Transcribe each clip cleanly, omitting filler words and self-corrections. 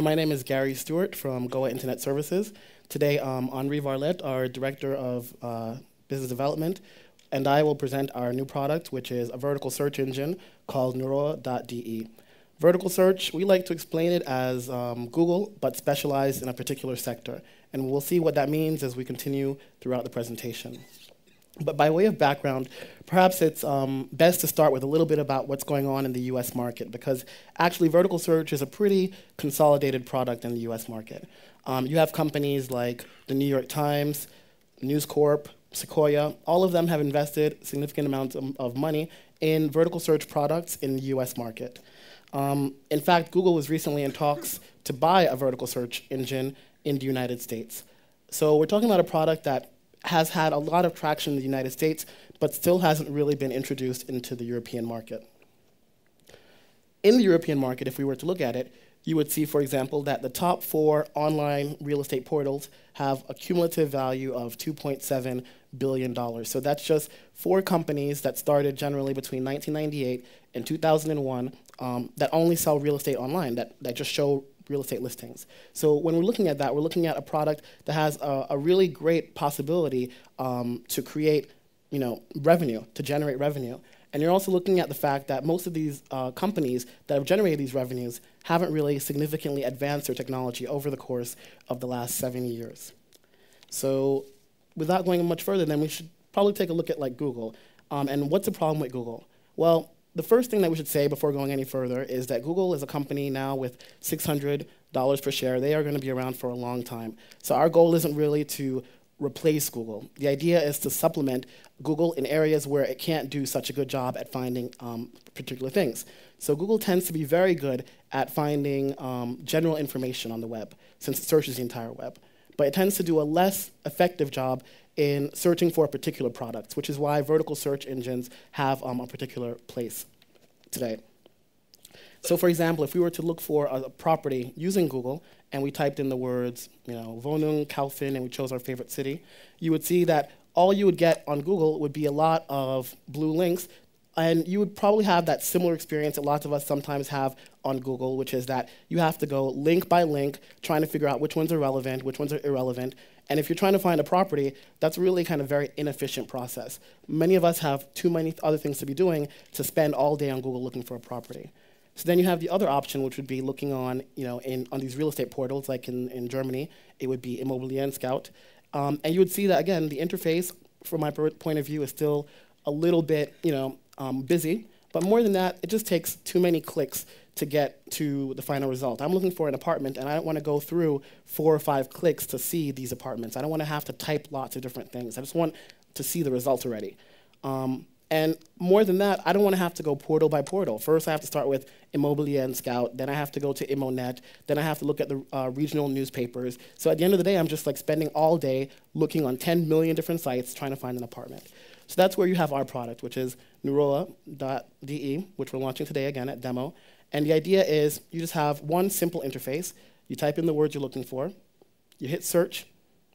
my name is Gary Stewart from Goa Internet Services. Today, Henri Varlet, our Director of Business Development, and I will present our new product, which is a vertical search engine called Nuroa.de. Vertical search, we like to explain it as Google, but specialized in a particular sector. And we'll see what that means as we continue throughout the presentation. But by way of background, perhaps it's best to start with a little bit about what's going on in the US market, because actually vertical search is a pretty consolidated product in the US market. You have companies like the New York Times, News Corp, Sequoia, all of them have invested significant amounts of money in vertical search products in the US market. In fact, Google was recently in talks to buy a vertical search engine in the United States. So we're talking about a product that has had a lot of traction in the United States, but still hasn't really been introduced into the European market. In the European market, if we were to look at it, you would see, for example, that the top 4 online real estate portals have a cumulative value of $2.7 billion. So that's just 4 companies that started generally between 1998 and 2001 that only sell real estate online, that just show real estate listings. So when we're looking at that, we're looking at a product that has a really great possibility to create, revenue, to generate revenue. And you're also looking at the fact that most of these companies that have generated these revenues haven't really significantly advanced their technology over the course of the last 7 years. So without going much further, then we should probably take a look at like Google. And what's the problem with Google? Well, the first thing that we should say before going any further is that Google is a company now with $600 per share. They are going to be around for a long time. So our goal isn't really to replace Google. The idea is to supplement Google in areas where it can't do such a good job at finding particular things. So Google tends to be very good at finding general information on the web, since it searches the entire web. But it tends to do a less effective job in searching for particular products, which is why vertical search engines have a particular place today. So for example, if we were to look for a property using Google, and we typed in the words, Wohnung, Kaufman, and we chose our favorite city, you would see that all you would get on Google would be a lot of blue links, and you would probably have that similar experience that lots of us sometimes have on Google, which is that you have to go link by link, trying to figure out which ones are relevant, which ones are irrelevant. And if you're trying to find a property, that's really kind of very inefficient process. Many of us have too many other things to be doing to spend all day on Google looking for a property. So then you have the other option, which would be looking on, on these real estate portals, like in Germany, it would be Immobilien Scout. And you would see that, again, the interface, from my point of view, is still a little bit, busy. But more than that, it just takes too many clicks to get to the final result. I'm looking for an apartment, and I don't want to go through 4 or 5 clicks to see these apartments. I don't want to have to type lots of different things. I just want to see the results already. And more than that, I don't want to have to go portal by portal. First, I have to start with Immobilien Scout, then I have to go to ImmoNet, then I have to look at the regional newspapers. So at the end of the day, I'm just like spending all day looking on 10 million different sites trying to find an apartment. So that's where you have our product, which is Nuroa.de, which we're launching today again at demo. And the idea is you just have one simple interface. You type in the words you're looking for, you hit search,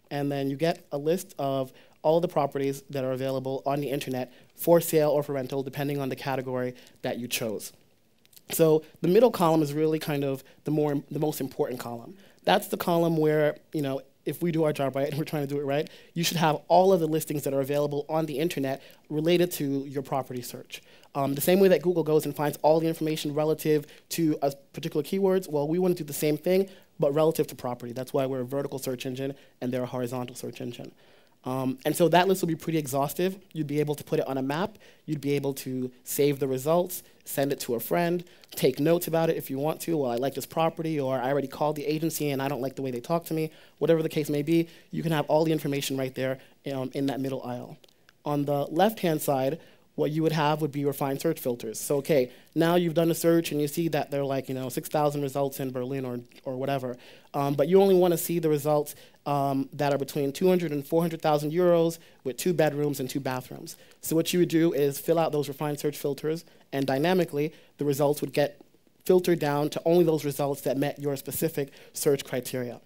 and then you get a list of all the properties that are available on the internet for sale or for rental, depending on the category that you chose. So the middle column is really kind of the most important column. That's the column where, if we do our job right and we're trying to do it right, you should have all of the listings that are available on the internet related to your property search. The same way that Google goes and finds all the information relative to a particular keywords, well, we want to do the same thing, but relative to property. That's why we're a vertical search engine and they're a horizontal search engine. And so that list will be pretty exhaustive. You'd be able to put it on a map. You'd be able to save the results, send it to a friend, take notes about it if you want to. Well, I like this property, or I already called the agency and I don't like the way they talk to me. Whatever the case may be, you can have all the information right there in that middle aisle. On the left-hand side, what you would have would be refined search filters. So, okay, now you've done a search and you see that there are like 6,000 results in Berlin or whatever, but you only want to see the results that are between 200 and 400,000 euros with 2 bedrooms and 2 bathrooms. So what you would do is fill out those refined search filters, and dynamically the results would get filtered down to only those results that met your specific search criteria.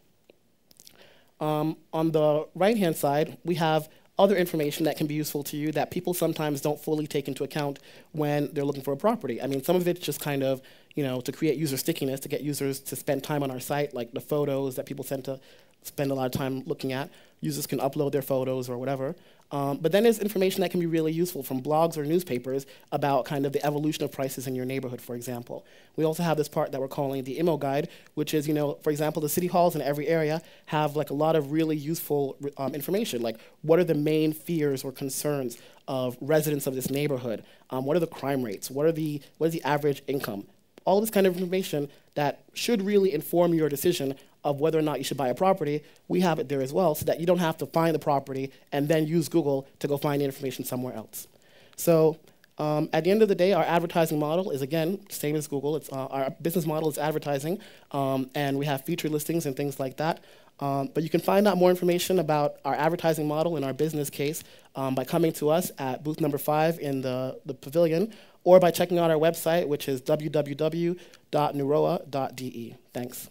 On the right-hand side, we have other information that can be useful to you that people sometimes don't fully take into account when they're looking for a property. I mean, some of it's just kind of, to create user stickiness, to get users to spend time on our site, like the photos that people tend to spend a lot of time looking at. Users can upload their photos or whatever. But then there's information that can be really useful from blogs or newspapers about kind of the evolution of prices in your neighborhood, for example. We also have this part that we're calling the IMO guide, which is, for example, the city halls in every area have like a lot of really useful information, like what are the main fears or concerns of residents of this neighborhood? What are the crime rates? What is the average income? All this kind of information that should really inform your decision of whether or not you should buy a property. We have it there as well, so that you don't have to find the property and then use Google to go find the information somewhere else. So at the end of the day, our advertising model is, again, same as Google. Our business model is advertising, and we have featured listings and things like that. But you can find out more information about our advertising model and our business case by coming to us at booth number 5 in the pavilion, or by checking out our website, which is www.nuroa.de. Thanks.